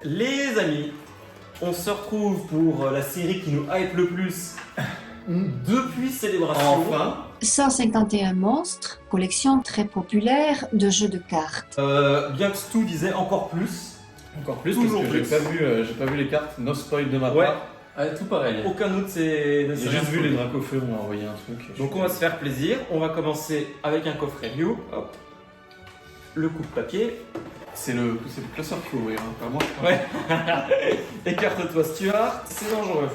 Les amis, on se retrouve pour la série qui nous hype le plus depuis Célébration. Enfin. 151 monstres, collection très populaire de jeux de cartes. Bien que Stu disait encore plus. Encore plus, Toujours parce que plus. j'ai pas vu les cartes, no spoil de ma Ouais. part. Ah, tout pareil. Aucun autre c'est. J'ai juste vu les Dracofeux m'ont envoyé un truc. Donc on va se faire plaisir. On va commencer avec un coffret Mew. Hop. Le coupe-papier. C'est le classeur qu'il faut ouvrir, hein, pas moi. Ouais. Écarte-toi Stuart. C'est dangereux.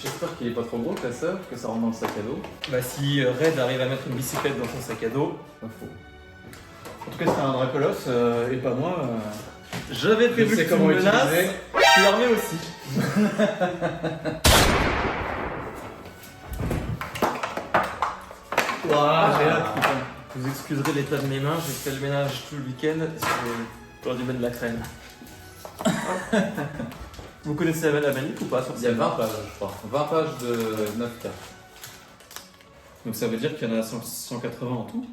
J'espère qu'il est pas trop gros, ta sœur, que ça rentre dans le sac à dos. Bah si Red arrive à mettre une bicyclette dans son sac à dos. Pas faux. En tout cas, c'était un Dracolos et pas moi. J'avais prévu sais que tu comment me menaces. utiliser. Tu l'armais aussi. Ouah, j'ai hâte, putain. Vous excuserez l'état de mes mains, j'ai fait le ménage tout le week-end. J'aurais dû mettre de la crème. Vous connaissez la manip ou pas sur Il y a cette 20 pages, je crois. 20 pages de 9 cartes. Donc ça veut dire qu'il y en a 180 en tout.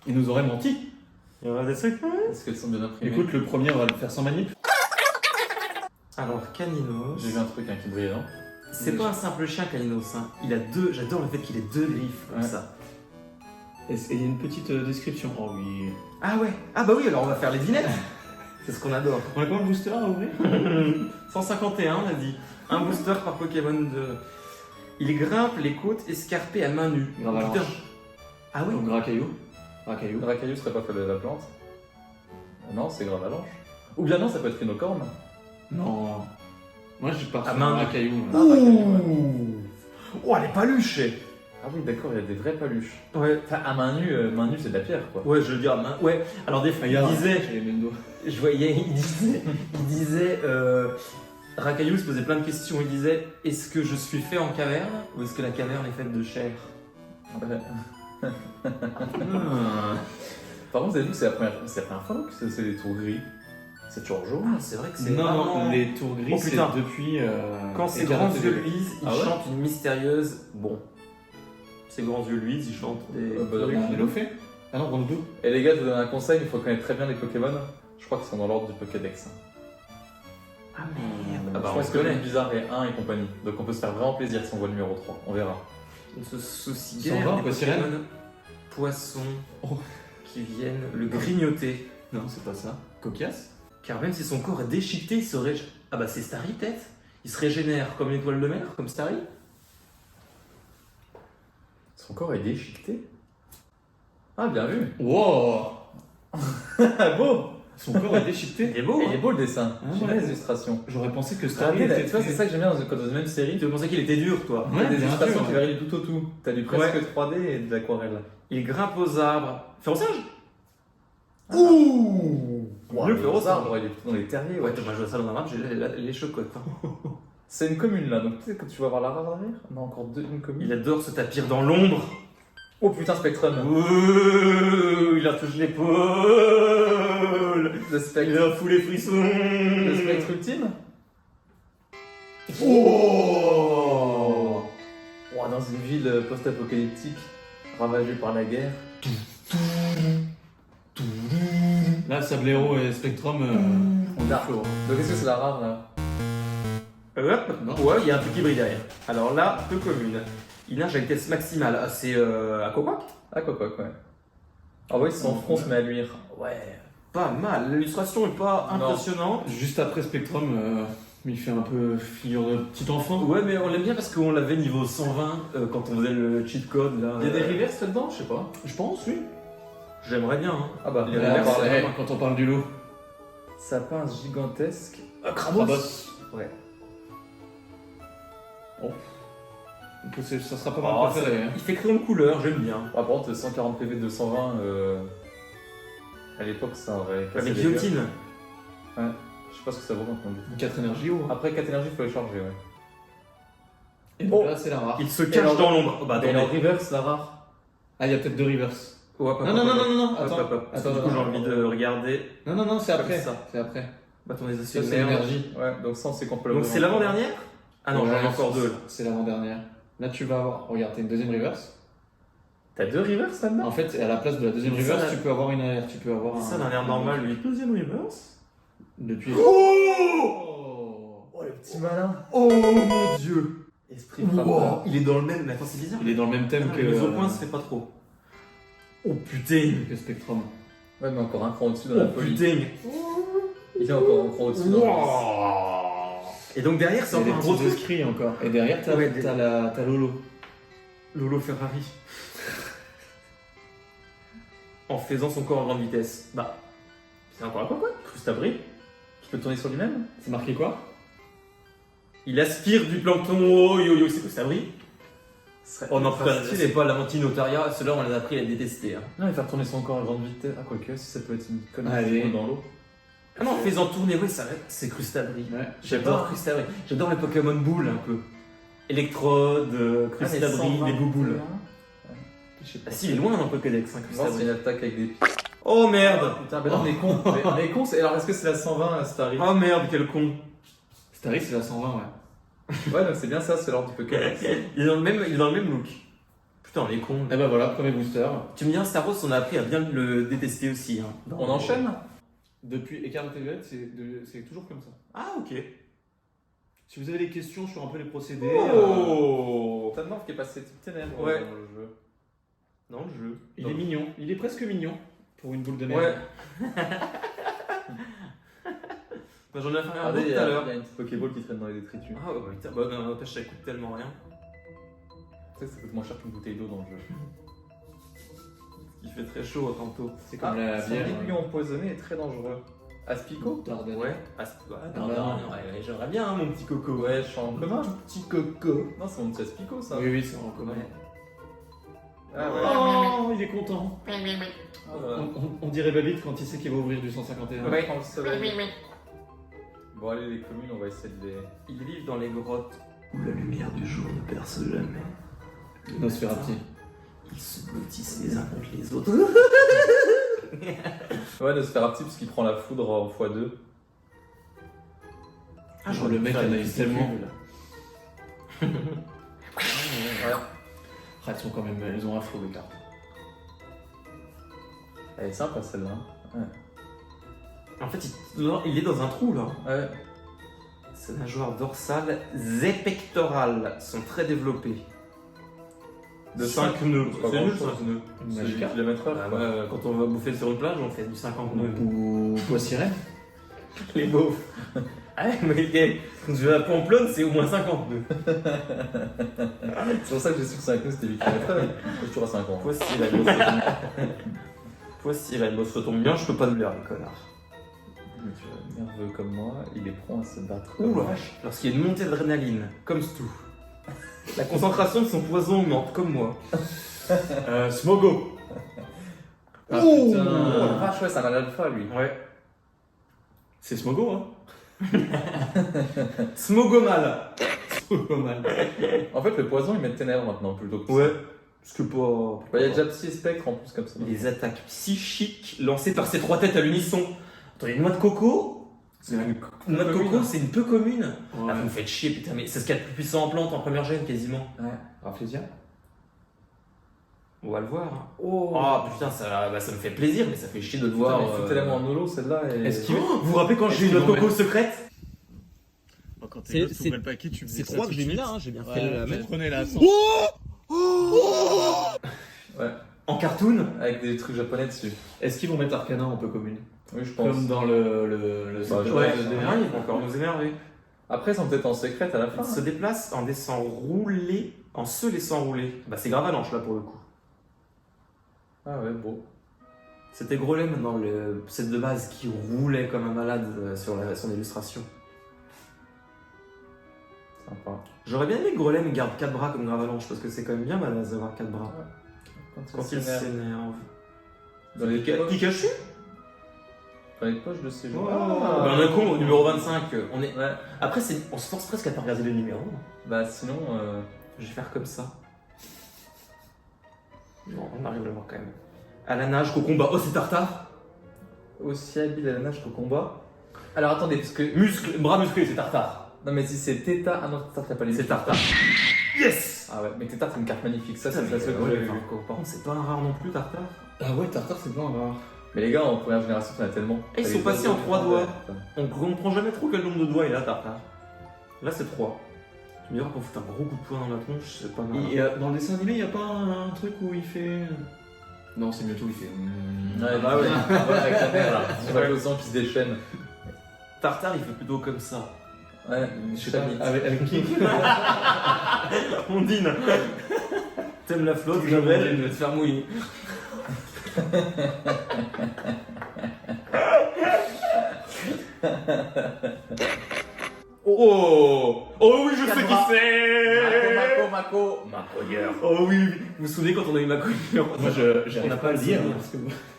Il nous aurait menti. Il y aura des secrets. Est-ce qu'elles sont bien imprimées? Écoute, le premier, on va le faire sans manip. Alors, Caninos. J'ai vu un truc qui brille, non? C'est pas un simple chien, Caninos. Hein. Il a deux. J'adore le fait qu'il ait deux griffes comme Ouais. ça. Et il y a une petite description. Oh oui. Ah ouais. Ah bah oui, alors on va faire les dinettes. C'est ce qu'on adore. On a combien de boosters à ouvrir 151, on a dit. Un booster par Pokémon de. Il grimpe les côtes escarpées à main nue. Gravalanche. Putain. Ah oui. Donc Gracaillou. Gracaillou. Dracaillou serait pas fait de la plante? Non, c'est Gravalanche. Ou bien non, ça peut être Rhinocorne. Non. Moi, j'ai pas À main nue. Gracaillou. Ah, Dracaillou, ouais. Oh, elle est paluche. Ah oui, d'accord, il y a des vraies paluches. Ouais. Enfin, à main nue c'est de la pierre, quoi. Ouais, je veux dire, ouais. Alors des fois, il disait, J'ai les mêmes doigts. je voyais, il disait, Rakayu se posait plein de questions. Il disait, est-ce que je suis fait en caverne ou est-ce que la caverne est faite de chair? Par contre, vous avez vu que c'est la première fois que c'est des tours gris. C'est toujours jaune. Ah, c'est vrai que c'est Non, vraiment- non, les tours gris, Oh, c'est putain. depuis. Quand ses Écarlate grands et yeux Violet. luisent, il Ah ouais chante une mystérieuse. Bon, ses grands yeux luisent, il chante des. Bah, On non. l'a fait. Ah non, Rondeau. Et les gars, je vous donne un conseil, il faut connaître très bien les Pokémon. Je crois qu'ils sont dans l'ordre du Pokédex. Ah merde. Je pense que le bizarre est 1 et compagnie. Donc on peut se faire vraiment plaisir si on voit le numéro 3. On verra. On se soucie Ils sont guère rares, des quoi, Pokémon sirène poissons Oh. qui viennent le grignoter. Non, c'est pas ça. Coquias. Car même si son corps est déchiqueté, il serait. Ah bah c'est Starry peut-être. Il se régénère comme une étoile de mer, comme Starry. Son corps est déchiqueté. Ah, bien vu. Wow. Beau. Son corps est déchiqueté. Il est beau. Et il Hein. est beau le dessin. Ah, J'aime ouais. bien les illustrations. J'aurais pensé que Starry Regardez, était. tu vois, c'est ça que j'aime bien dans une même série. Tu pensais qu'il était dur, toi. Ouais, T'as des bien illustrations sûr, qui ouais. varient du tout au tout. T'as du presque 3D et de l'aquarelle. Il grimpe aux arbres. Fais en singe. Ouh. Le Le rose. arbre, il est dans les terriers. Ouais, Ouais. moi je vois ça dans un arbre, j'ai les chocottes. Hein. C'est une commune là, donc peut-être que tu vas voir la rare derrière. Non, encore une commune. Il adore se tapir dans l'ombre. Oh putain, Spectrum. Ouh, il a touché l'épaule. Le Il spectre. a fou les frissons. Le spectre ultime. Oh. Oh, dans une ville post-apocalyptique, ravagée par la guerre. Là, Sablero et Spectrum. Dark. Donc est-ce que c'est la rare là? Hop. Ouais, il y a un truc qui brille derrière. Alors là, peu commune. Il nage à vitesse maximale. Ah, c'est Aquaquack. Ah, quoi, ouais. Ah oui, son front se met à luire. Ouais, pas mal. L'illustration est pas Non. impressionnante. Juste après Spectrum, il fait un peu figure de petit enfant. Ouais, mais on l'aime bien parce qu'on l'avait niveau 120 quand on faisait le cheat code là. Il y a des reverses là-dedans, je sais pas. Je pense, oui. J'aimerais bien. Hein. Ah bah, Il y a Là, la on verse, parle- c'est hey, vraiment- quand on parle du loup. sapin gigantesque. Krabos. Ouais. Donc, ça sera pas Oh, mal préféré. Hein. Il fait crayon de couleur, j'aime bien. Ah, par contre, 140 PV de 220, à l'époque, ça aurait cassé Avec les gueules. guillotine. Ouais. Je sais pas ce que ça vaut maintenant. 4 énergies haut. Après 4 énergies, il faut les charger, ouais. Et donc Oh. là, c'est la rare. Il se Et cache alors- dans l'ombre. Oh, bah Et en attendez. reverse, la rare. Ah, il y a peut-être deux reverse. Oh, hop, hop, Non, hop, non, non, hop. non, non, Hop, attends. hop, hop. Attends, Du coup, j'ai attends. envie de regarder. Non, non, non, c'est après. Ça. C'est après. Bah, attendez, Ça, c'est c'est merde. l'énergie. Ouais, donc ça, c'est qu'on peut Donc c'est l'avant-dernière. Ah non, j'en ai Ouais, encore deux là. C'est l'avant-dernière. Là, tu vas avoir. Regarde, t'as une deuxième reverse. T'as 2 reverse là-dedans? En fait, à la place de la deuxième Ça, reverse, là- tu peux avoir une arrière. Tu peux avoir Ça d'un air normal, lui. Deuxième reverse. Depuis. Oh Oh, le petit malin. Oh mon dieu. Esprit frappeur. Wow. Il est dans le même. Mais attends, c'est bizarre. Il est dans le même thème Ah, que. le mise au point se fait pas trop. Oh putain. que Spectrum. Ouais, mais encore un cran au-dessus dans la Oh folie. putain. Il est encore un cran au-dessus dans la Wow. Et donc derrière, c'est Il y a encore des un gros petits truc. esprits encore. Et derrière, t'as Ouais, t'as Lolo. Lolo Ferrari. En faisant son corps en grande vitesse. Bah, c'est encore un quoi Crustabri. Qui peut tourner sur lui-même? C'est marqué quoi? Il aspire du plancton. Oh yo yo, c'est Crustabri. Oh non, putain, stylé. c'est pas la Mantinotaria. Ceux-là, on les a appris à les détester. Hein. Non, il faire tourner son corps à grande vitesse. Ah, quoique, si ça peut être une connerie Allez. dans l'eau. Ah non, en faisant tourner, oui, ça c'est Crustabri. Ouais. J'adore Crustabri. J'adore les Pokémon Boules un peu. Électrode, Crustabri, les bouboules. Je sais pas. Ah si, il est loin dans le Pokédex, hein, Non, c'est Crustabri. une attaque avec des. Oh merde. Putain, mais non, on est con. On est con. Alors, est-ce que c'est la 120 Starry? Oh merde, quel con. Starry, c'est la 120, ouais. Ouais, donc c'est bien ça, c'est l'ordre du Pokédex. Il est dans le même look. Putain, on est con. Et bah voilà, premier booster. Tu me dis, Star Wars, on a appris à bien le détester aussi. Hein. On enchaîne? Depuis Écarlate et Violette, c'est toujours comme ça. Ah, ok. Si vous avez des questions sur un peu les procédés. Oh. T'as Morph qui est passé tout ténèbres Ouais. dans le jeu. Dans le jeu. Il est mignon. Il est presque mignon pour une boule de merde. Ouais. Bah, j'en ai fait un Regardez, autre il y tout à a l'heure. une petite Pokéball qui traîne dans les détritus. Ah, bah putain, bah non, n'empêche, ça coûte tellement rien. Tu sais, ça coûte moins cher qu'une bouteille d'eau dans le jeu. Il fait très chaud tantôt. C'est comme la son bière. aiguillon empoisonné est très dangereux. Aspico? Dardenne. Ouais. Ah, c'est- bah, non, non, non. ouais, j'aimerais bien, hein, mon petit coco. Ouais, je suis en commun. Petit coco. Non, c'est mon petit Aspico ça. Oui, oui, c'est en commun. Ouais. Ah ouais. Oh, il est content. Ah, voilà. On dirait Babette quand il sait qu'il va ouvrir du 151. Ouais. Prends le soleil. Bon, allez, les communes, on va essayer de les. Ils vivent dans les grottes où la lumière du jour ne perce jamais. Nosferatu. Ils se blottissent les uns contre les autres. Ouais, de se faire un petit parce qu'il prend la foudre en x2. Ah, Genre le mec analyse tellement. Ouais. Ah, elles sont quand même, elles ont affreux les cartes. Elle est sympa celle-là. En fait, il est dans un trou là. Ouais. Ces nageoires dorsales et pectorales sont très développées. De 5 nœuds. C'est pas C'est nul grand-chose. 5 nœuds. Une C'est Magikarp. 8 km/h. Ah, bah, quand on va bouffer sur une plage, on fait du 50 nœuds. Ou Poissirène. Les beaufs. Ah ouais, mais je vais à Pamplonne, c'est au moins 50 nœuds. C'est pour ça que j'ai su que 5 c'était 8 km/h. Je suis à 50. Poissirène, bon, ça tombe bien, je peux pas nous l'air, les connards. Tu vois, nerveux comme moi, il est prompt à se battre. Ouh la vache. Lorsqu'il y a une montée d'adrénaline, comme Stu, la concentration de son poison augmente, comme moi. Smogo. Ah Ouh. putain. Oh la vache, ouais, c'est un alpha lui. Ouais. C'est Smogo, hein. Smogomal. Smogomal. En fait, le poison, ils mettent ténèbres maintenant plutôt que ça. Ouais. Parce que pas. Bah, il y a déjà Psy et Spectre en plus comme ça. Les attaques psychiques lancées par ces trois têtes à l'unisson. Attendez, une noix de coco. C'est une Une noix de coco, c'est une peu commune. Ouais. Ah, vous me faites chier, putain, mais c'est ce qu'il y a de plus puissant en plante en première gêne quasiment. Ouais. Rafflesia. On va le voir. Hein. Oh, Oh putain, ça me fait plaisir, mais ça fait chier de te Voir, voir. il fout tellement en holo celle-là. Et... Est-ce qu'il- Oh, vous vous rappelez quand j'ai eu Est-ce une noix de qu'ils vont coco secrète Quand t'es gosse, t'ouvrais le paquet, tu C'est 3 que j'ai mis là, hein, j'ai bien fait la mettre. Prenez la 100. Ouais, En cartoon. avec des trucs japonais dessus. Est-ce qu'ils vont mettre Arcana en peu commune? Oui, je pense. Comme dans le Bah, set de Ouais, base de ils vont encore nous énerver. Après, ils sont peut-être en secret à la fin. Ils se déplacent en laissant rouler, en se laissant rouler. Bah c'est Gravalanche là pour le coup. Ah ouais, beau. C'était Grolem dans le set de base qui roulait comme un malade sur son illustration. Sympa. J'aurais bien aimé que Grolem garde 4 bras comme Gravalanche parce que c'est quand même bien malade d'avoir 4 bras. Quand il s'énerve. s'énerve. Dans les poches, Pikachu. dans les poches de ces Oh. joueurs. Bah, on est con au numéro 25. On est... Ouais. Après, on se force presque à pas regarder les numéros. Bah sinon, Je vais faire comme ça. Bon, on arrive à le voir quand même. À la nage, qu'au combat. Oh, c'est Tartare. aussi habile à la nage qu'au combat. Alors attendez, parce que... Bras musclé, c'est Tartare. Non mais si c'est Theta... Ah non, Theta t'as pas les... C'est Tartare. Yes. Ah ouais, mais Tétard, c'est une carte magnifique. Ça, Putain, c'est ça mais, que ouais, j'ai vu. Par contre, c'est pas un rare non plus, Tartare. Ah ouais, Tartare, c'est pas un rare. Mais les gars, en première génération, t'en as tellement. Et ils T'as sont les passés en oiseaux, 3 doigts. putain. On comprend jamais trop quel nombre de doigts il a, Tartare. Là, c'est 3. Tu me diras qu'on fout un gros coup de poing dans la tronche, c'est pas mal. Dans le dessin animé, il n'y a pas un truc où il fait. Non, c'est Mewtwo, il fait. Ouais, bah ouais, ouais, avec sa mère là. Je vois le sang qui se déchaîne. Tartare, il fait plutôt comme ça. Ouais, Je sais pas, avec qui Ondine. T'aimes la flotte, Toujours Javel, Ondine. je vais te faire mouiller. Oh, oh oui, je sais qui c'est. Mako. Macoyeur. Oh oui, oui. Vous vous souvenez quand on a eu Macoyeur? Moi, j'arrive On n'a pas à le dire. souvenir. Parce que...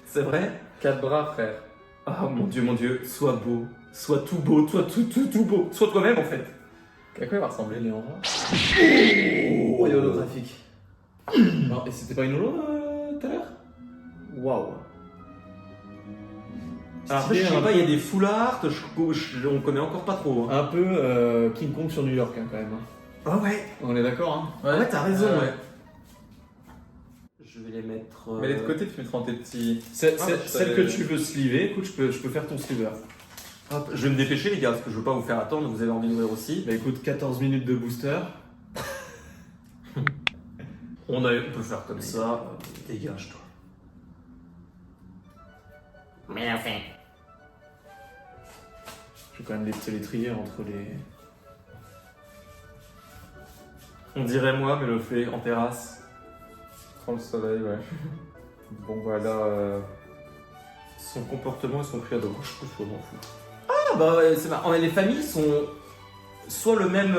C'est vrai? 4 bras, frère. Ah mon dieu, sois beau. Sois tout beau, toi tout beau. Sois toi-même en fait. À quoi il va ressembler Il est en rare. Oh, il est holographique. Non, et c'était pas une holo tout à l'heure? Waouh. Alors après, je sais pas, il y a des full art, on connaît encore pas trop. Hein. Un peu King Kong sur New York, hein, quand même. Hein. Ah ouais. On est d'accord, hein? Ouais, t'as raison, Euh, ouais. Je vais les mettre. Mais les de côté, tu mettras en tes petits. Celle savais- que tu veux sliver, écoute, je peux faire ton sliver. Hop, je vais me dépêcher, les gars, parce que je veux pas vous faire attendre, vous avez envie d'ouvrir aussi. Bah écoute, 14 minutes de booster. On peut faire comme ça. Dégage-toi. Mais enfin. J'ai quand même des petits lettriers entre les. On dirait moi, mais le fait en terrasse. Prends le soleil, ouais. Bon, voilà. Son comportement et son cri à droite, je trouve qu'on m'en fout. Ah bah ouais, c'est marrant. Les familles sont soit le même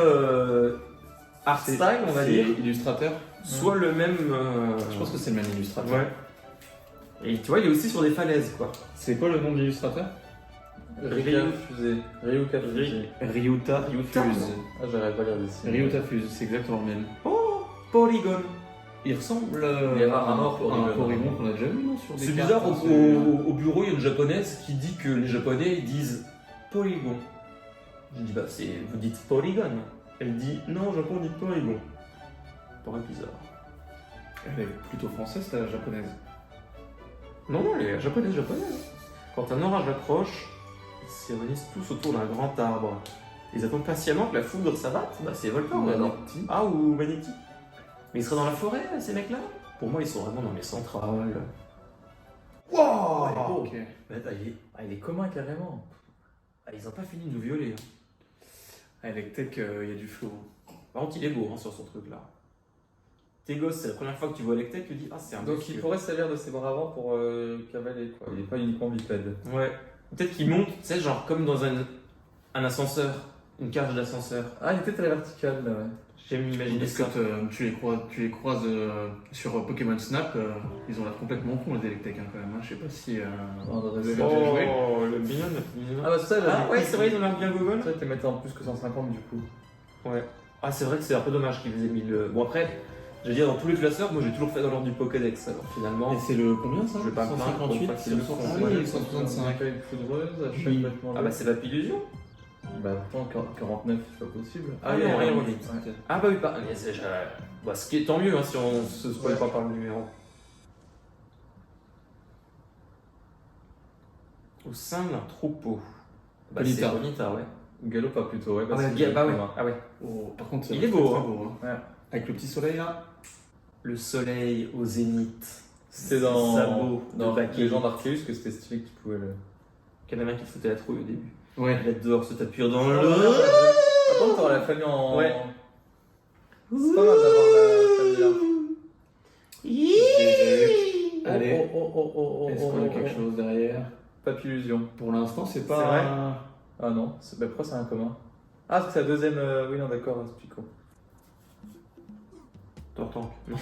art style, on va C'est dire, illustrateur. soit le même. Je pense que c'est le même illustrateur. Ouais. Et tu vois, il est aussi sur des falaises, quoi. C'est quoi le nom de l'illustrateur? Rika Fusée. Ryuka Fusée. Ryuta Fuse. Ah, j'arrive pas à lire d'ici. Ryuta Fuse, c'est exactement le même. Oh, Polygon. Il ressemble Il est rare à mort, à un Porygon. Porygon qu'on a déjà vu, non, sur des C'est cartes, bizarre, hein, au bureau, il y a une japonaise qui dit que les japonais disent Polygon. Je dis, bah, vous dites Polygon. Elle dit, non, au Japon, on dit Polygon. Paraît bizarre. Elle est plutôt française, la japonaise. Non, non, les japonaises. Quand un orage approche, ils se réunissent tous autour d'un grand arbre. Ils attendent patiemment que la foudre s'abatte. Bah, c'est Volcan, maintenant. Ah, ou Magnétique. Mais ils seraient dans la forêt, ces mecs-là? Pour moi, ils sont vraiment dans les centrales. Wow, il est beau. Ok. Mais attends, Il est commun carrément. ils ont pas fini de nous violer. Hein. Avec Tech, il y a du flow. Par contre, il est beau hein, sur son truc-là. Tes gosses, c'est la première fois que tu vois Lectec, tu dis, ah, c'est un Donc monsieur. il pourrait se servir de ses bras avant pour cavaler, quoi. Il est pas uniquement bipède. Ouais. Peut-être qu'il monte, tu sais, genre comme dans un ascenseur, une cage d'ascenseur. Ah, il était à la verticale, là, ouais. J'aime imaginer Est-ce que ça. tu les croises sur Pokémon Snap, ils ont l'air complètement cons les Electek, hein, quand même. Hein. Je sais pas si André vous avez Sor. déjà joué. Oh, le mignon. Ah bah c'est ça, Ah ouais, c'est vrai, ils ont l'air bien Google. Ça, tu mettais en plus que 150 du coup. Ouais. Ah, c'est vrai que c'est un peu dommage qu'ils aient mis le. Bon, après, je veux dire, dans tous les classeurs, moi j'ai toujours fait dans l'ordre du Pokédex, alors finalement. Et c'est le combien ça? Je vais pas me plaindre, 158, pour pas c'est qu'ils le le fassent. 165. Ouais, Oui, 165. Avec foudreuse, à chaque Oui. battement. Ah bah, c'est Vapillusion. Bah pourtant 49, c'est pas possible. Ah, non, rien, oui. oui. Ah bah oui, pas. Mais bah, ce qui est tant mieux hein, si on se spoil pas par le numéro. Au sein d'un troupeau. Bah, c'est Bonita. Bonita, ouais. Galop pas plutôt, ouais. Ah, parce ouais, qu'il est bah ouais. commun. Ah ouais. Oh, par contre, Il est beau, très hein. beau, hein. Ouais. Avec le petit soleil là. Le soleil au zénith. C'était dans Sabot de Baquet. les gens d'Arceus que c'était stylé que tu pouvais le. Qu'il y en avait un qui te foutait la trouille au début. Ouais. Il dehors se tapure dans le. Par contre, t'aurais la famille en. Ouais. C'est pas mal d'avoir la famille là. Allez. Oh. Est-ce qu'on a quelque chose derrière? Papillusion. Pour l'instant, c'est C'est pas. vrai Ah non, bah pourquoi c'est un commun? Ah, parce que c'est la deuxième. Oui, non, d'accord, expliquons. T'entends Non.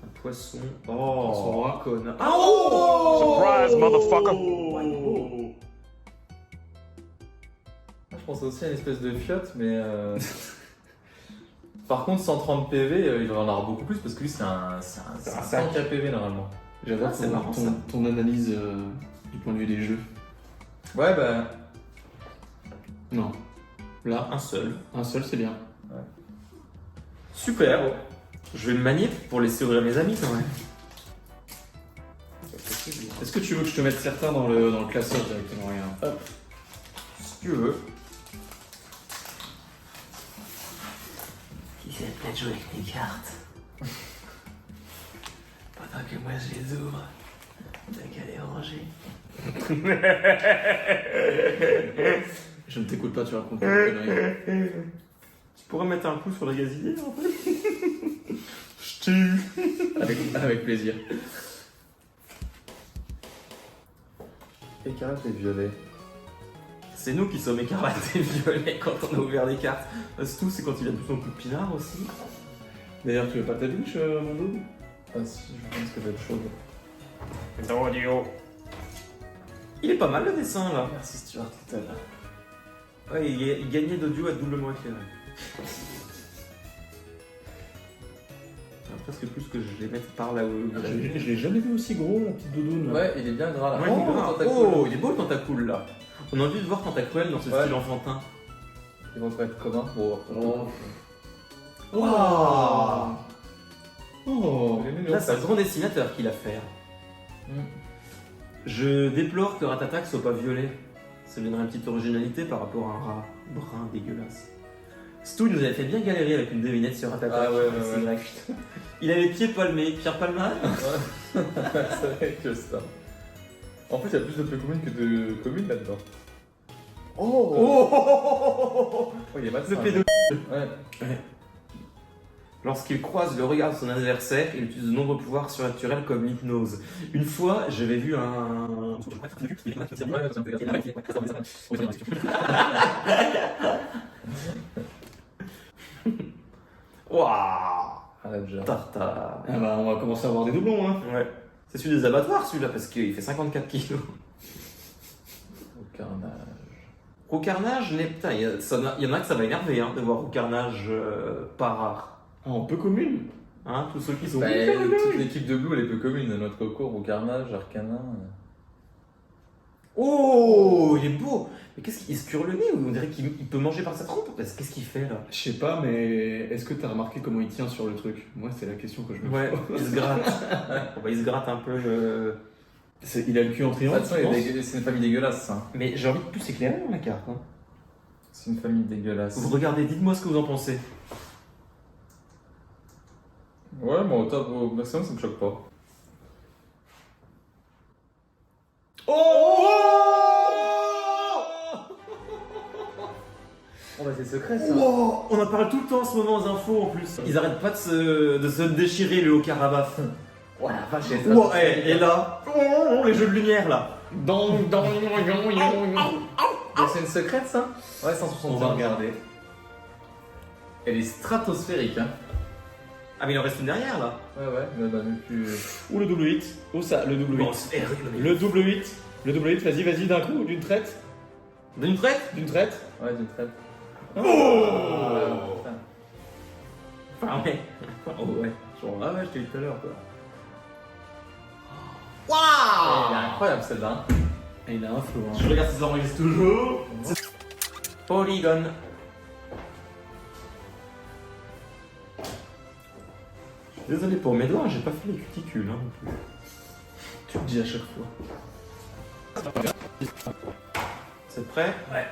Un poisson. Oh, Poisson roi. connard. Ah, oh Surprise, motherfucker. Oh. Je pense aussi à une espèce de fiotte, mais. Par contre, 130 PV, il va en avoir beaucoup plus parce que lui, c'est un sac. 100 PV normalement. J'adore Ah, c'est marrant, ça. ton analyse du point de vue des jeux. Ouais, bah. Non. Là, Un seul. un seul, c'est bien. Super. Je vais le manier pour laisser ouvrir mes amis quand même. Est-ce que tu veux que je te mette certains dans le classeur directement? Regarde. Hop. Si tu veux. Qui sait peut-être jouer avec les cartes. Pendant que moi je les ouvre. T'as qu'à les ranger. Je ne t'écoute pas, tu racontes des conneries. Tu pourrais mettre un coup sur le gazinier en fait. Je tue. Avec plaisir. Écarlate et violet. C'est nous qui sommes écarlates et violets quand on a ouvert les cartes. C'est tout, c'est quand il y a de plus en plus de pinard aussi. D'ailleurs, tu veux pas ta biche, mon double? Ah si, je pense que ça va être chaud. Il est pas mal le dessin là. Merci Stuart Little. Ouais, il gagnait d'audio à doublement éclairé. Presque plus que je les mette par là où. Je l'ai jamais vu aussi gros, la petite doudoune. Ouais, il est bien gras là. Ouais, il est gras. Tentacool. Oh, il est beau le tentacule là. On a envie de voir Tentacruel dans ce Ouais. style enfantin. Ils vont pas être communs pour. Waouh. Oh. Là, c'est un grand dessinateur qui l'a fait. Mm. Je déplore que Ratatak soit pas violet. Ça donnerait une petite originalité par rapport à un rat brun dégueulasse. Stu nous avait fait bien galérer avec une devinette sur Ratatak. Ah ouais, c'est vrai. Il avait pieds palmés. Pierre Palmade. C'est vrai que ça. En fait, il y a plus de peu communes que de communes là-dedans. Oh, Oh, il est malsain. le pédo. Ouais. Lorsqu'il croise le regard de son adversaire, il utilise de nombreux pouvoirs surnaturels comme l'hypnose. Une fois, j'avais vu un... Waouh. Ah là déjà. Tartare. Ah bah, on va commencer à avoir des doublons, hein. Ouais. C'est celui des abattoirs celui-là parce qu'il fait 54 kilos. Au carnage. Roucarnage, putain, il y en a que ça va énerver hein, de voir Roucarnage pas rare. Ah, en peu commune. Hein, tous ceux qui sont... Bah, toute l'équipe de Blue elle est peu commune. Notre cours au carnage, Arcana. Oh, il est beau. Mais qu'est-ce qu'il se cure le nez ou on dirait qu'il peut manger par sa trompe? Qu'est-ce qu'il fait là? Je sais pas, mais est-ce que t'as remarqué comment il tient sur le truc? Moi, c'est la question que je me Ouais, pose. il se gratte. Bon, bah, il se gratte un peu le... Il a le cul en triangle, Attends, tu penses? c'est une famille dégueulasse ça. Mais j'ai envie de plus éclairer dans la carte. Hein. C'est une famille dégueulasse. Vous regardez, dites-moi ce que vous en pensez. Ouais, moi au maximum ça me choque pas. Oh Oh bah c'est secret ça. wow, on en parle tout le temps en ce moment aux infos en plus. Ils arrêtent pas de se déchirer le Haut-Karabakh. Ouais, la vache, elle est Wow, et là, oh, les jeux de lumière là. Donc, c'est une secrète ça? Ouais, 160. on va regarder. Elle est stratosphérique hein. Ah mais il en reste une derrière là. Ouais, mais on a même plus. Ou le double 8. Ou ça, le double 8. Bon, c'est Le double 8. Le double 8, vas-y, d'un coup, d'une traite. D'une traite. D'une traite. Ouais, d'une traite. Oh Putain. Ah ouais. Oh ouais. Genre, ah ouais, je t'ai dit tout à l'heure quoi. Elle est Waouh. incroyable celle-là. Hein. Et il a un flou, hein. Je regarde si ça enregistre toujours. Polygone. Je suis désolé pour mes doigts, j'ai pas fait les cuticules hein, non plus. Tu le dis à chaque fois. C'est prêt? Ouais.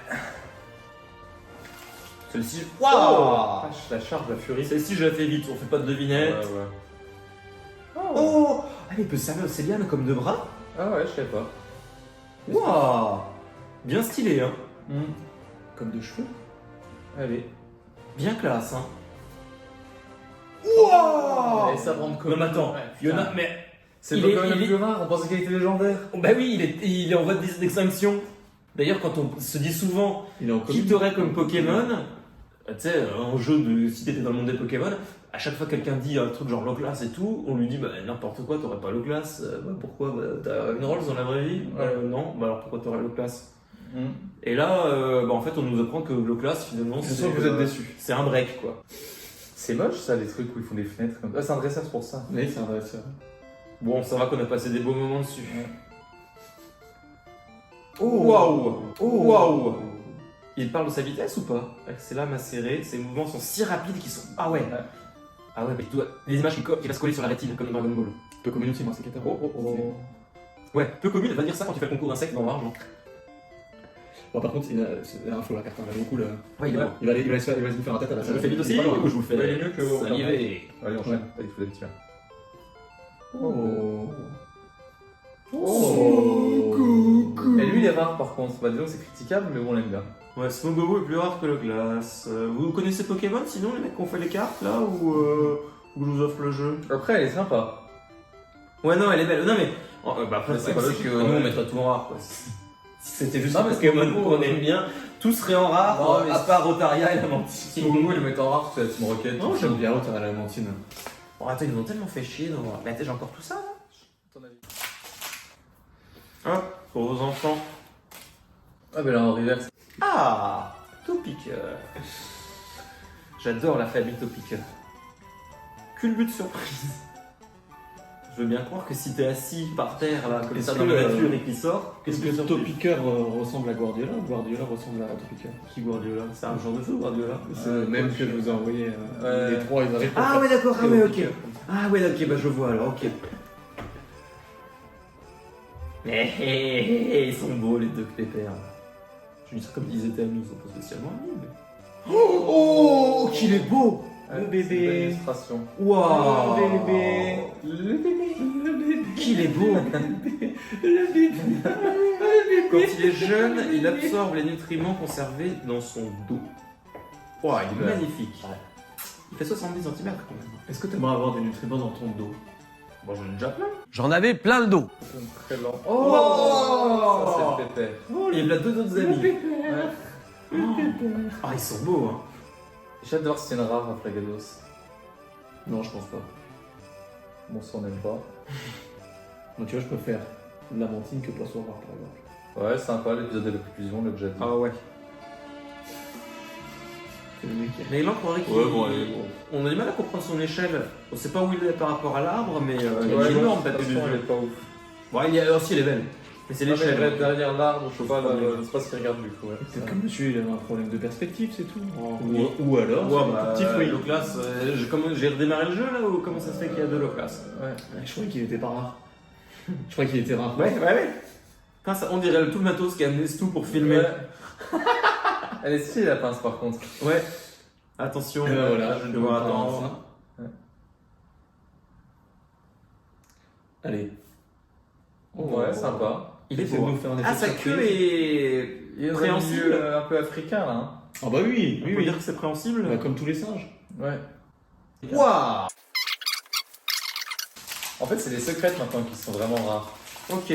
Celle-ci. Oh Waouh. la charge, la furie. Celle-ci, je la fais vite, on fait pas de devinette. Ouais. Oh. Ah, mais il peut servir aussi bien comme deux bras. Ah ouais, je sais pas. Waouh. Bien stylé, hein. Comme de cheveux. Allez. Bien classe, hein. Oh. Waouh. Et ça prend comme. Non, mais attends, Ouais, il y en a, putain. mais. C'est il pas est- quand même il le est- plus rare, on pensait qu'il était légendaire. Bah oui, il est en voie d'extinction. D'ailleurs, quand on se dit souvent Il est en qui commune. t'aurait comme Pokémon, tu sais, en jeu de si t'étais dans le monde des Pokémon, à chaque fois que quelqu'un dit un truc genre Loclas et tout, on lui dit bah n'importe quoi, t'aurais pas Loclas. Bah, pourquoi bah, t'as une Rolls dans la vraie vie? Non, bah alors pourquoi t'aurais Loclas? Et là, bah, en fait, on nous apprend que Loclas finalement, Je sens que vous êtes déçus. c'est un break quoi. C'est moche ça, les trucs où ils font des fenêtres comme ça. Ah, c'est un dresseur c'est pour ça. Oui, c'est un dresseur. Bon, ça va qu'on a passé des beaux moments dessus. Ouais. Oh waouh! Oh waouh! Il parle de sa vitesse ou pas? Avec ses lames acérées, ses mouvements sont si rapides qu'ils sont. Ah ouais! Ah ouais, mais les images qui restent collées sur la rétine, comme dans Dragon Ball. Peu communauté, moi, c'est 14. Ouais, peu commune, va dire ça quand tu fais le concours d'insectes dans Argent. Bon, par contre, c'est un faux la carte, elle est beaucoup là. Ouais, il est Ouais. bon. Il va se faire un tête à la Je salle. le fais vite aussi C'est pas loin. ou je vous le fais Ouais, il est mieux que au saliver. Allez, on enchaîne. Il faut d'habitude. Oh. Et lui, il est rare par contre. Bah, disons que c'est critiquable, mais bon, on l'aime bien. Ouais, Smogobo est plus rare que le glace. Vous connaissez Pokémon sinon, les mecs qui ont fait les cartes là ou je vous offre le jeu? Après, elle est sympa. Ouais, non, elle est belle. Non, mais. Bah, après, Mais c'est c'est pas pas logique que logique, nous ouais. on mettrait tout en rare quoi. Si c'était juste Non, un mais Pokémon Smogobo, qu'on aime bien, tout serait en rare, Non, mais à part Rotaria et la Mantine. Smogobo, ils le mettent en rare, c'est la Team Rocket. Non, j'aime bien l'autre à la mentine. Oh, attends, ils nous ont tellement fait chier. Mais attends, j'ai encore tout ça là. Ton avis? Hop, pour vos enfants. Ah, bah là, en reverse. Ah, Topiqueur. J'adore la famille Topiqueur. Culbute surprise. Je veux bien croire que si t'es assis par terre là, comme Est-ce ça que, dans la nature et qu'il sort, Est-ce que Topiqueur ressemble à Guardiola ou Guardiola ressemble à Topiqueur? Qui Guardiola? C'est un genre de jeu Guardiola. Même que je vous ai envoyé les trois, ils arrivent. Ah ouais d'accord, ah ouais ok. Ah ouais ok, bah je vois alors, ok. Ils sont beaux les deux pépères. Je dis ça comme ils étaient amis, ils sont pas spécialement amis. Mais... Oh, qu'il est beau! Le C'est une belle bébé! illustration. Waouh! Le bébé. Le bébé! Qu'il est beau! Le bébé. Quand il est jeune, il absorbe les nutriments conservés dans son dos. Waouh, il est magnifique! Il fait 70 cm quand même. Est-ce que tu aimerais avoir des nutriments dans ton dos? Bon, j'en ai déjà plein. J'en avais plein le dos. C'est très lent. Oh, Ça, c'est le pépère. Et il y a deux autres amis. Ah, ils sont beaux, hein. J'adore si c'est une rare à Flagados. Non, je pense pas. Bon, ça, on n'aime pas. Donc tu vois, je préfère la mentine que poisson rare par exemple. Ouais, sympa, l'épisode de la conclusion, on l'a déjà dit. Ah ouais. C'est le mec qui Mais là, on croirait qu'il... Ouais, bon, allez, bon. On a du mal à comprendre son échelle. On sait pas où il est par rapport à l'arbre, mais il est Ouais, énorme, de peut-être. toute façon, elle est pas ouf. Bon, il y a aussi, elle est belle. Mais c'est Ah, mais l'échelle. elle est derrière l'arbre, je sais pas, Ouais. c'est pas ce qu'il regarde du coup. Ouais. Peut-être que monsieur il a un problème de perspective, c'est tout. Oui. Ou alors, Ouais, c'est un bah, petit fruit. Loclas, j'ai redémarré le jeu là ou comment ça se fait qu'il y a deux Loclas? Ouais. Je croyais qu'il était pas rare. Je croyais qu'il était rare. Ouais. Quand ça, on dirait tout le matos qui a amené tout pour filmer. Ouais. Elle est stylée la pince par contre. Ouais. Attention, Et ben voilà, je vais devoir attendre. Ouais. Allez. Ouais, sympa. Il est Essaie de beau. nous faire un effet Ah, sa surprise. queue est Il est dans un préhensible. milieu un peu africain là. Hein. Ah bah oui, On oui, peut oui. dire que c'est préhensible. Bah, comme tous les singes. Ouais. Waouh. En fait, c'est les secrètes maintenant qui sont vraiment rares. Ok.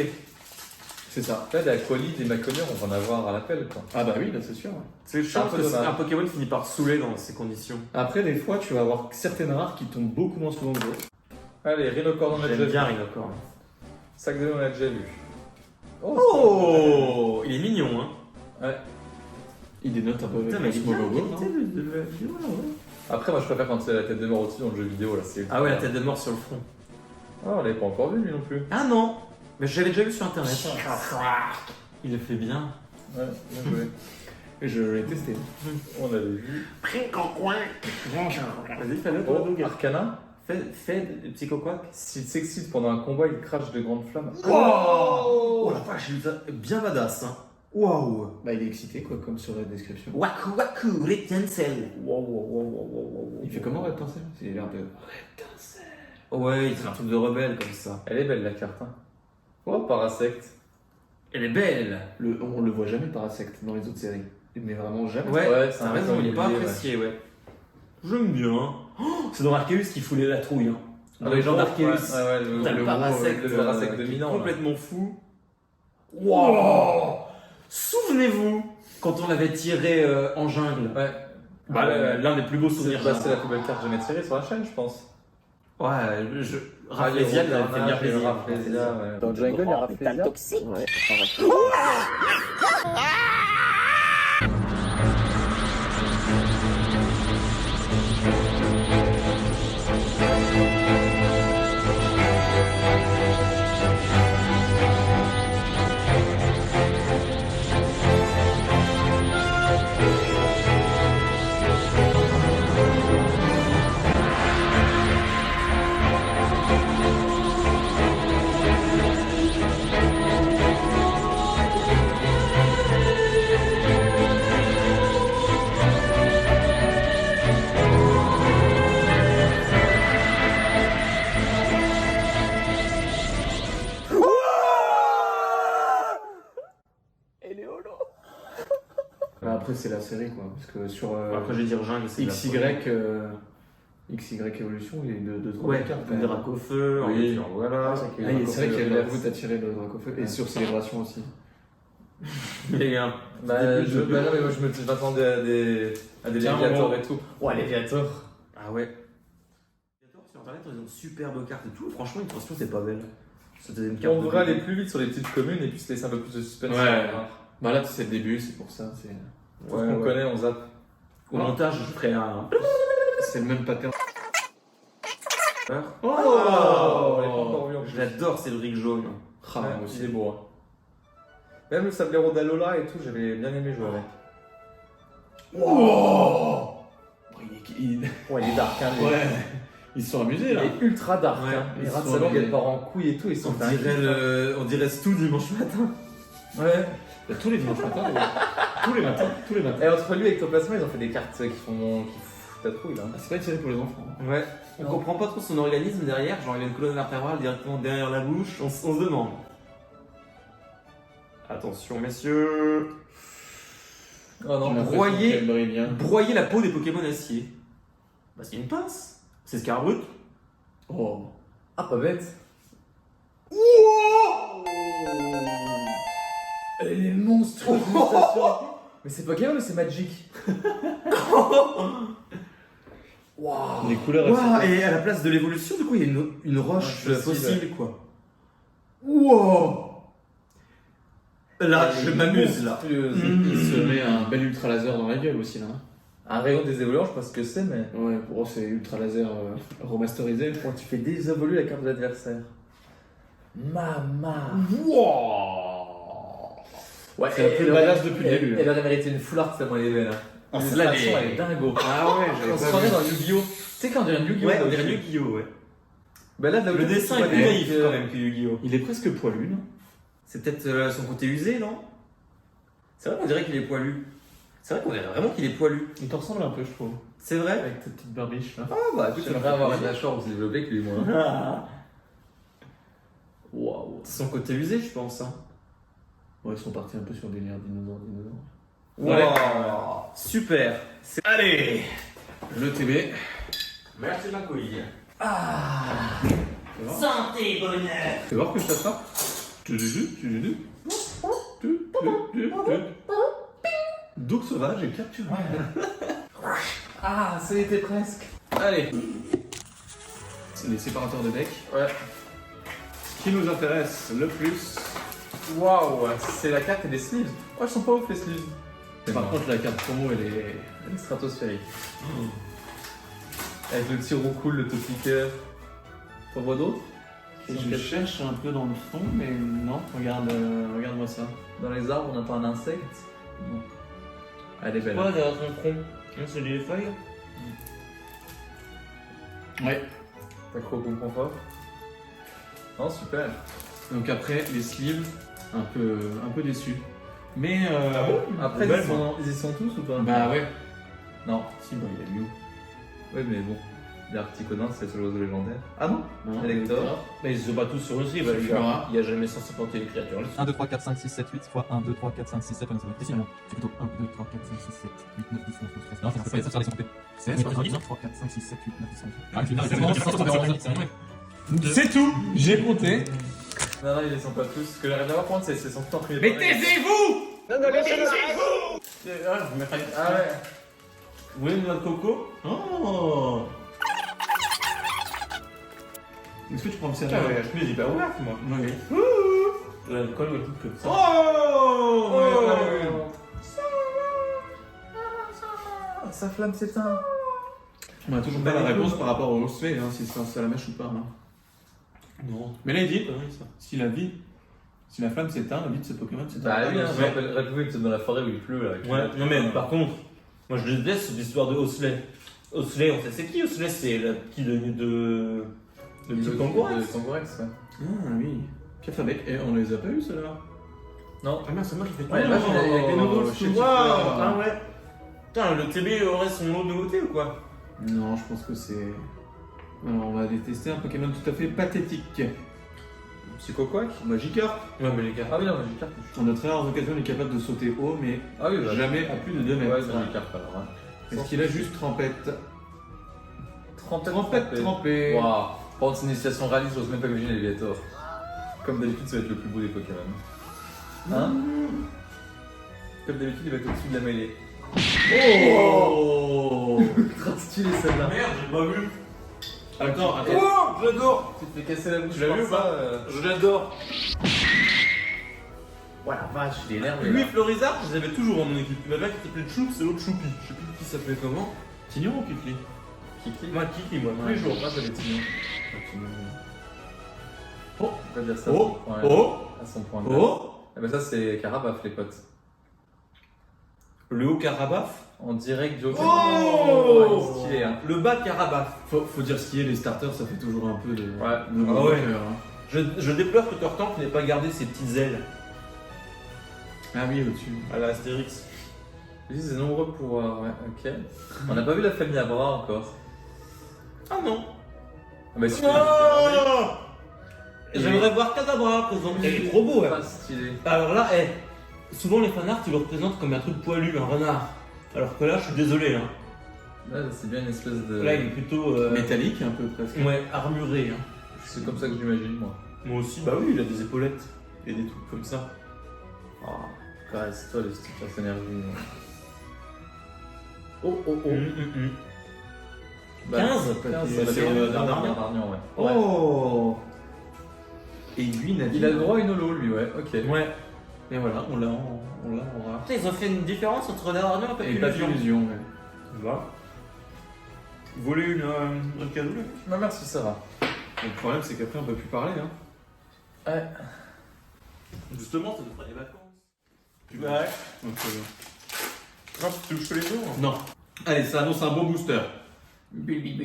C'est ça. Là, des Aqualides, des Maconiers, on va en avoir à l'appel quoi. Ah bah oui, là c'est sûr. Ouais. C'est chiant un peu parce que dommage. un Pokémon finit par saouler dans ces conditions. Après, des fois, tu vas avoir certaines rares qui tombent beaucoup moins souvent que d'autres. Allez, Rhinocorn, on a déjà J'aime vu. bien Rhinocorn. Sac de lait, on a déjà vu. Oh, il est mignon, hein. Ouais. Il dénote un peu avec Putain, mais le il est bien la Smogogo, qualité non de la vidéo, là, ouais. Après, moi je préfère quand c'est la tête de mort au-dessus dans le jeu vidéo là. C'est Ah ouais, la tête de mort sur le front. Ah, on l'avait pas encore vu lui non plus. Ah non, mais j'avais déjà vu sur internet. Il le fait bien. Ouais, bien joué. Et je l'ai testé. On avait vu. Vas-y, fais-le, toi, Oh, Doug. Arcana. Fais Psychoquack. S'il s'excite pendant un combat, il crache de grandes flammes. Oh la vache, il est bien badass, hein. Waouh. Bah, il est excité, quoi, comme sur la description. Waku waku, l'étincelle. Wow. Il fait comment, Reptincelle? C'est l'air de. Ouais, il fait un truc de rebelle comme ça. Elle est belle la carte. Hein. Oh, Parasect. Elle est belle. On le voit jamais Parasect dans les autres séries. Mais vraiment jamais. Ouais, c'est t'as un raison, peu il est pas oublié, apprécié, ouais. J'aime bien. Oh, c'est dans Arceus qu'il fout la trouille, hein. Dans Ah, les gens ouais, d'Arceus. ouais, T'as le Parasect, le Parasect dominant. là. complètement fou. Wow. Souvenez-vous quand on l'avait tiré en jungle. Ouais. Bah, l'un des plus beaux C'est souvenirs. bah, c'est la plus belle carte jamais tirée sur la chaîne, je pense. Ouais, Rafflesia, il avait fait bien plaisir. Rafflesia, ouais. Dans Jungle, il y a Rafflesia. toxique. Ouais. Bah, après, c'est la série, quoi. Parce que sur Après, je vais dire jungle, c'est XY, XY Evolution, il y a eu deux trois Ouais, cartes. le drac au feu, Oui. voilà. C'est vrai qu'il y avait la voûte à tirer le drac au feu. Et sur Célébration aussi. Il y a un Bah, début de bah non, mais moi je m'attendais à des Tiens, Léviators on- et tout. Ouais, Léviator. Ah ouais. Sur internet, ils ont de superbes cartes et tout. Franchement, l'illustration, c'est pas belle. C'était une carte. On de devrait aller début. plus vite sur les petites communes et puis se laisser un peu plus de suspense. Ouais. Bah là, c'est le début, c'est pour ça. Tout ce qu'on connaît, on zappe. Au montage, je ferai un. C'est le même pattern. Oh, on l'a pas encore vu en plus. J'adore Cédric Jaune. Ah, Ouais, moi il aussi. est beau. Hein. Même le sablero d'Alola et tout, j'avais bien aimé jouer avec. Wow. Ouais, il est dark, hein. Ouais. Ils se sont amusés, là. Il est ultra dark. Ouais, hein. Les ils rats de sont salon, amusés. ils partent en couille et tout, ils sont On dirait Stu dimanche matin. Ouais. Bah, tous les dimanches matins, tous les matins, tous les matins. Et entre lui et Ectoplasma, ils ont fait des cartes qui foutent la trouille là. Ah, c'est pas une série pour les enfants. Ouais. On Non. comprend pas trop son organisme derrière. Genre, il a une colonne vertébrale directement derrière la bouche. On se demande. Attention, messieurs. Oh non, J'ai l'impression broyer. qu'elle brille bien. Broyer la peau des Pokémon acier. Bah, c'est une pince. C'est Scarbrut. Oh. Ah, pas bête. Elle est monstrueuse. Mais c'est Pokémon ou c'est Magic? Waouh. Les couleurs, Waouh, elles et à la place de l'évolution, du coup, il y a une roche Un fossile, fossile. quoi. Wow. Là, je m'amuse, là. Il se met un bel ultra laser dans la gueule aussi, là. Un rayon des évoluants, je sais pas ce que c'est, mais. Ouais, pour eux, c'est ultra laser remasterisé. Quand tu fais désévoluer la carte de l'adversaire. Mama. Ouais, C'est la plus badass depuis le début, Elle aurait mérité une full art tellement elle est belle. Ah, c'est L'illustration, là, elle est dingo. Ah ouais, On se croirait dans Yu-Gi-Oh! Tu sais quand on dirait Yu-Gi-Oh! Ouais, là, on dirait aussi. Yu-Gi-Oh, ouais. Bah là, Le dessin est plus naïf quand même que Yu-Gi-Oh. Il est presque poilu, non? C'est peut-être son côté usé, non? C'est vrai qu'on dirait qu'il est poilu. C'est vrai qu'on dirait vraiment qu'il est poilu. Il te ressemble un peu, je trouve. C'est vrai? Avec ta petite barbiche, là. Ah bah, écoute, J'aimerais avoir un mâchoire aussi développé que lui, moi. Ah, Waouh. c'est son côté usé, je pense. Hein. Ouais, ils sont partis un peu sur des délire dinosaures. Wow. Super. Allez. Le TB. Merci ma couille. Santé, bonheur. Tu vas voir que je t'attrape. Donc sauvage est capturé. Ah, ça y était presque. Allez. C'est les séparateurs de deck. Ouais. Ce qui nous intéresse le plus. Waouh, c'est la carte et les sleeves. Oh, elles sont pas ouf les sleeves. Par contre, la carte promo, elle est. Elle est stratosphérique. Avec le petit roux cool, le topiqueur. T'en vois d'autres? Et je cherche un peu dans le fond, mais non. Regarde-moi ça. Dans les arbres, on attend un insecte. Non. Elle est belle. derrière son tronc? C'est des feuilles? Ouais. T'as cru au bon confort? Non, super. Donc après, les sleeves, un peu déçu. Mais Après, belle, ils y sont tous ou pas? bah ouais. Non. Si, bah il y a Mew. Oui, mais bon. L'Articodin, c'est le seul oiseau légendaire. Ah non? Non. Elector. Mais ils se battent tous sur le slip, les gars. Il y a jamais 151 créatures. 1, 2, 3, 4, 5, 6, 7, 8 fois 1, 2, 3, 4, 5, 6, 7, ça va être précis, non? C'est plutôt 1, 2, 3, 4, 5, 6, 7, 8, 9, 10, 11, 12, 13. Non, ça fait ça, ça compter. 16, 1, 3, 4, 5, 6, 7, 8, 9, 10, 11. C'est tout, j'ai compté. Non, non, ils les sont pas tous. Ce que j'arrive à voir, par contre, c'est qu'ils sont tout imprimés. Mais pareil. taisez-vous! Ah ouais. Vous voulez une noix de coco? Oh. Est-ce que tu prends me servir? la chemise est hyper ouverte, moi. Oui. L'alcool est tout comme ça. Oh. Sa flamme s'éteint. On a toujours pas la réponse par rapport au Osway, hein, si c'est un seul à la mèche ou pas. Hein. Non. Mais là, il dit, ça. si la flamme s'éteint, la vie de ce Pokémon s'éteint. Bah oui, hein, je me Ouais. rappelle République, peut-être dans la forêt où il pleut là. Ouais, non mais par contre, moi je déteste cette histoire de Osley. Osley, on sait c'est qui Osley? C'est la petite de petit Kangourex. De Kangourex, ouais. Ah oui. Piaf avec. Et on les a pas eu ceux-là. Non. Ah merde, c'est moi qui fais Ouais, là, j'ai- avec les nouveaux, je sais Waouh. pas. Ah ouais. Putain, le TB aurait son lot de nouveautés ou quoi? Non, je pense que c'est. Alors, on va détester un Pokémon tout à fait pathétique. Psychoquack. Magikarp. Ouais, mais les gars. Ah oui, non, Magikarp. En de très rares occasions, il est capable de sauter haut, mais Ah oui, bah. jamais à plus de 2 mètres. Ouais, c'est Magikarp alors. Hein. Est-ce qu'il a juste trempette? Trempette trempée. Waouh. Par contre, c'est une initiation réaliste, j'ose même pas imaginer Léviator. Comme d'habitude, ça va être le plus beau des Pokémon. Hein Comme d'habitude, il va être au-dessus de la mêlée. Oh Trop stylé celle-là. Merde, j'ai pas vu. Attends, attends. Oh, je l'adore. Tu te fais casser la bouche. Tu l'as par vu ou ça, pas Je l'adore. Ouais, la vache, il est énervé. Lui, là. Florizard, je les avais toujours dans mon équipe. Il y en avait un qui s'appelait Choup, c'est l'autre Choupi. Je sais plus qui s'appelait comment. Tignon ou Kikli? Kiki. Moi, Kikli, moi, tous les jours. Moi, j'avais Tignon. Oh, On va dire ça. oh, ouais, oh, à son point de oh. Eh ben, ça, c'est Carabaf, les potes. Le haut Carabaf. En direct, Joe. Oh, il est stylé, hein. Le bas Carabaf. Faut dire ce qui est, les starters, ça fait toujours un peu de. Ouais. de Ah ouais. bonheur, hein. Je déplore que Turtank n'ait pas gardé ses petites ailes Ah oui, au-dessus. à la Astérix. Lui, c'est nombreux pouvoirs, ouais, ok. On n'a pas vu la famille Abra encore. Ah non. Ah, bah, si Oh Et- J'aimerais voir Kadabra présent. Il est trop beau, hein. Pas stylé. Alors là, souvent les fanarts, ils le représentent comme un truc poilu, un renard. Alors que là, je suis désolé. Hein. Là, c'est bien une espèce de. Là, il est plutôt Métallique, un peu presque. ouais, armuré. Hein. C'est comme ça que j'imagine, moi. Moi aussi, bah oui, il a des épaulettes et des trucs comme ça. Ah, caresse-toi les stickers énergie. Oh, oh, oh. Bah, 15 15, c'est c'est Darnian. Darnian, ouais. Oh Aiguille navigue. Il a le droit à une holo, lui, ouais, ok. Ouais. Et voilà, on l'a en rare. Putain, ils ont fait une différence entre Darnian et Et pas Papillusion. d'illusion, ouais. Va. Vous voulez un cadeau là? Non, merci, ça va. Le problème, c'est qu'après, on peut plus parler, hein. Ouais. Justement, ça nous fera des vacances. Ouais. Donc, Non, tu veux que je te les ouvre? non. Allez, ça annonce un beau booster. Bulbich.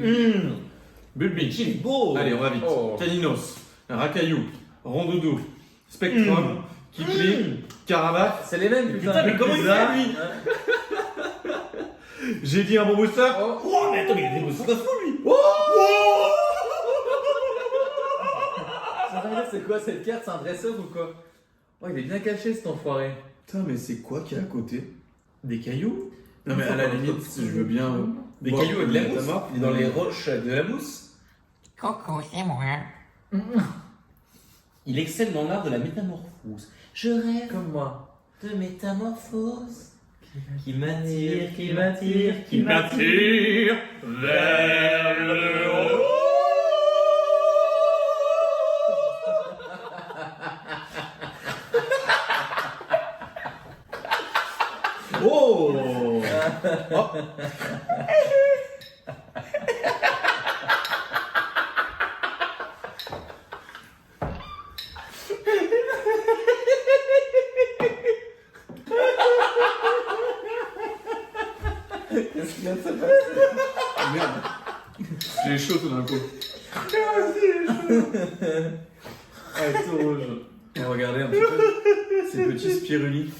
Il est beau. Allez, on va vite. Oh. Caninos, Rakaillou, Rondoudou, Spectrum, Kipling, Carabat. C'est les mêmes, putain. Putain, mais comment il Ça. fait lui? J'ai dit un bon booster. Oh. Oh, mais attends, mais il est beau, c'est fou lui. C'est quoi cette carte? C'est un dresseur ou quoi? Oh, il est bien caché cet enfoiré. Putain, mais c'est quoi qu'il y a à côté? Des cailloux? Non, mais à la limite, si je veux bien. Des boire cailloux et de la ta mousse. mort. Il est dans les roches de la mousse. Coco, c'est moi. Il excelle dans l'art de la métamorphose. Je rêve Comme moi. de métamorphose qui m'attire, qui m'attire, qui m'attire vers le haut. Oh. Qu'est-ce qui vient de se passer? Merde. J'ai chaud tout d'un coup. Ouais, tout rouge. Et regardez un petit peu ces petits spirulis.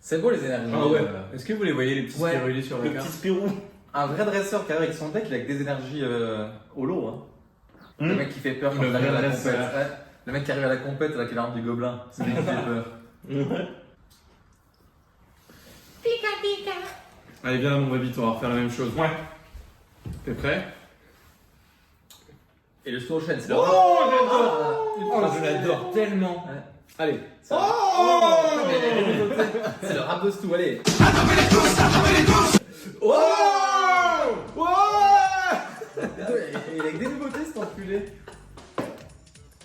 C'est beau les énergies. Ah ouais. Est-ce que vous les voyez, les petits Ouais. spirulis sur la Le carte? petit Spirou. Un vrai dresseur qui arrive avec son deck, il a que des énergies holo. Hein. Le mec qui fait peur quand Le il arrive à vrai la dresseur. compète. Ouais. Le mec qui arrive à la compète avec l'arme du gobelin. C'est lui qui fait peur. Pika pika. Allez, viens là, mon baby, on va refaire la même chose. Ouais. T'es prêt? Et le slow chain, c'est Oh, le je l'adore tellement. Allez. Ça. C'est le rap de Stu, allez. Oh. Il a que des nouveautés cet enculé.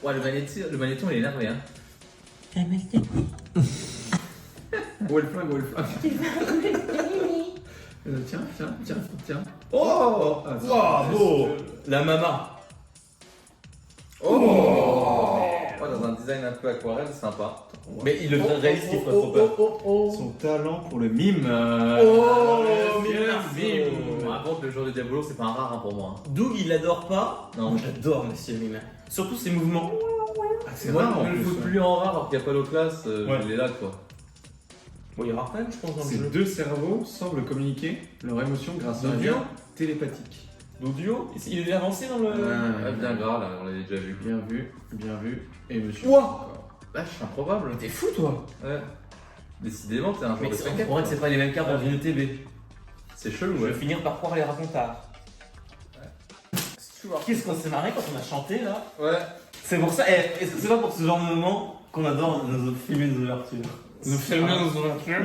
Ouais, le magnéton il est énervé, hein. Où est le flingue, où est le flingue? Tiens. Oh. Ah, Wow, beau. La mama. Ouais, dans un design un peu aquarelle, sympa. Mais il le fait réaliste, il ferait trop peur. Son talent pour le mime. Mime. Par contre, le jour du Diabolo, c'est pas un rare hein, pour moi. Doug, il l'adore pas. Non. Moi, j'adore Monsieur Mime. Surtout ses mouvements. Ah, c'est Moi, rare en je le plus. fous plus en rare alors qu'il n'y a pas d'autre classe, Ouais. il est là quoi. Bon, il y aura quand même, je pense, dans le Ces jeu. deux cerveaux semblent communiquer leur émotion grâce à un Mon lien Dieu. télépathique. D'audio. Il est avancé dans le. Bien gras là, on l'avait déjà vu. Bien vu. Et monsieur. Ouah. Vache, improbable. T'es fou, toi. Ouais. Décidément, t'es un joueur Mais de on paquet. croirait que c'est pas les mêmes cartes dans une ETB. C'est chelou, Je vais ouais. finir par croire les racontards. Qu'est-ce qu'on s'est marré quand on a chanté là? Ouais. C'est pour ça. Est-ce que c'est pas pour ce genre de moment qu'on adore nos filmer nos ouvertures? Nous filmons nos ouvertures.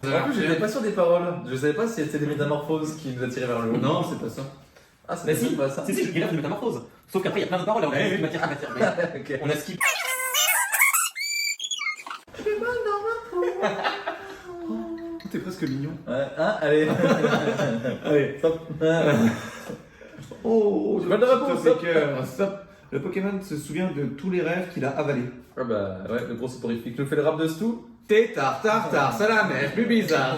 En plus, j'étais pas sûr des paroles. Je savais pas si c'était des métamorphoses qui nous attiraient vers le haut. Non, c'est pas ça. Ah, c'est Mais si, pas ça. si, je regarde de métamorphose. Sauf qu'après, il y a plein de paroles. On a vu matière. Ok. On a skip. T'es presque mignon. Ouais, hein, allez. Allez, Stop. Oh, J'ai pas de réponse, stop. Stop. Le Pokémon se souvient de tous les rêves qu'il a avalés. Ah bah ouais, le gros soporifique. Nous fait le rap de Stu. Tétard, tartare, salamèche, plus bizarre.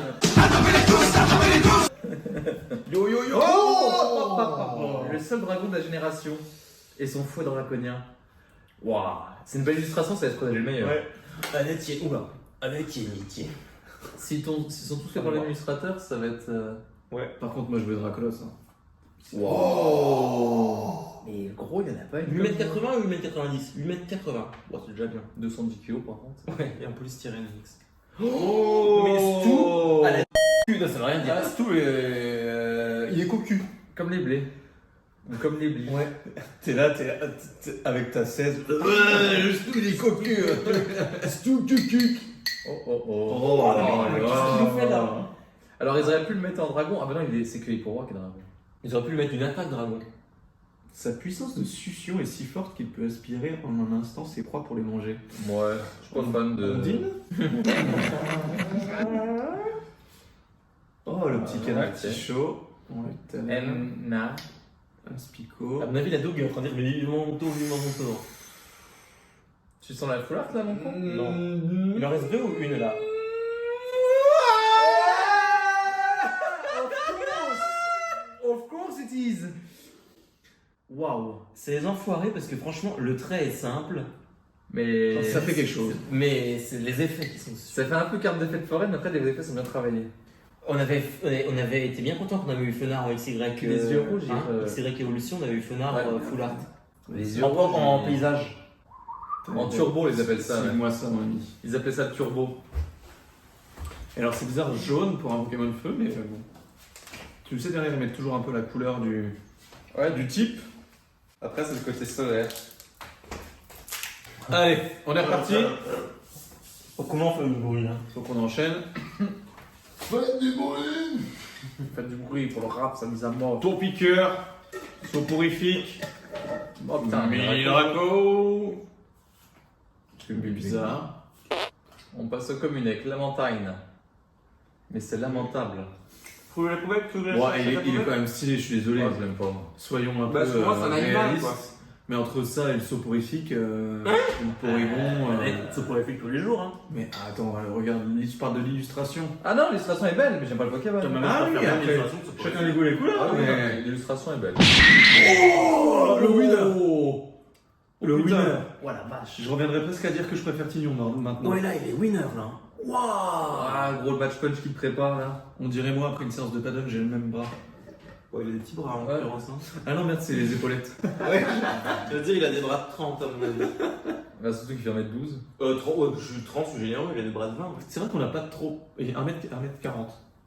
Yo yo yo. Oh Le seul dragon de la génération et son fouet draconien. Waouh, c'est une belle illustration, ça va être le meilleur. Ouais. Amitié. Oula. Amitié. S'ils sont tous faits par le même illustrateur, ça va être. Par contre, moi je veux Dracolos. Hein. Wow. Mais le gros, il y en a pas une. 8m80 ou 8m90? 8m80. Bon, c'est déjà bien. 210 kilos par contre. Ouais, et en polystyrène mix. Oh Mais Stu, à la non, ça veut rien dire. Ah, Stu, il est cocu. Comme les blés. Ou comme les blés. Ouais. T'es là, avec ta 16. Stu, il est cocu. Stu, cucu. Oh, mais qu'est-ce qu'il nous fait, là? Alors ils auraient pu le mettre en dragon. Ah bah non, c'est que pour roi qui est dragon. Ils auraient pu lui mettre une attaque dragon. Sa puissance de succion est si forte qu'il peut aspirer en un instant ses proies pour les manger. Ouais, je suis pas fan de. Ondine. Oh, le petit canard ok. chaud. On l'a tout à l'heure. Enna. Un spico. À mon avis, la Doug est en train de dire, mais vivement mon tour. Tu sens la foulard là, mon con? Non. Il en reste deux ou une là? Of course it is. Waouh. C'est les enfoirés parce que franchement, le trait est simple. Mais. Ça fait quelque chose. Mais c'est les effets qui sont Ça fait un peu carte d'effet de forêt, mais après les effets sont bien travaillés. On avait été bien content qu'on avait eu Fenard en XY. Les yeux rouges, XY Evolution, on avait eu Fenard Ouais. Full Art. Les yeux En paysage. En turbo, ils appellent ça. Ouais. Moi ça, mon ami. Ils appellent ça le turbo. Et alors c'est bizarre, jaune pour un Pokémon feu, mais bon. Tu le sais, derrière ils mettent toujours un peu la couleur du type. Après, c'est le côté solaire. Allez, on est reparti. Comment on fait le bruit là? Faut qu'on enchaîne. Faites du bruit! Faites du bruit pour le rap, ça mise à mort. Tour piqueur, soporifique. Oh putain, Miraco. C'est bizarre. On passe aux communes avec Lamentine. Mais c'est lamentable. Faut la poubelle, faut Ouais, il est quand même stylé, je suis désolé. Moi, je l'aime pas. Soyons un Bah, peu pour moi, c'est un animal, réalistes. quoi. Mais entre ça et le soporifique, le Porygon. Ça pourrait faire tous les jours. Hein. Mais attends, regarde, je parle de l'illustration. Ah non, l'illustration est belle, mais j'aime pas le Pokémon. Ah oui, après, chacun les goûts et les couleurs. Ah oui, mais... l'illustration est belle. Oh, le winner. Le putain. winner. Oh la vache. Je reviendrai presque à dire que je préfère Tignon maintenant. Ouais, là, il est winner là. Waouh. Ah, gros le match punch qu'il prépare là. On dirait moi, après une séance de paddle, j'ai le même bras. Ouais, il a des petits bras en Ouais. l'occurrence. Hein. Ah non, merde, c'est les épaulettes. Tu veux dire, il a des bras de 30 à mon avis. Bah, surtout qu'il fait 1m12. 30, ouais, je suis 30, je suis généreux, il a des bras de 20. C'est vrai qu'on n'a pas trop. Et 1m40.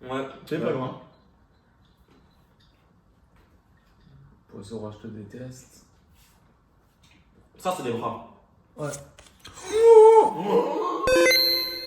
Ouais. C'est pas loin. Poisson, je te déteste. Ça, c'est des bras. Ouais.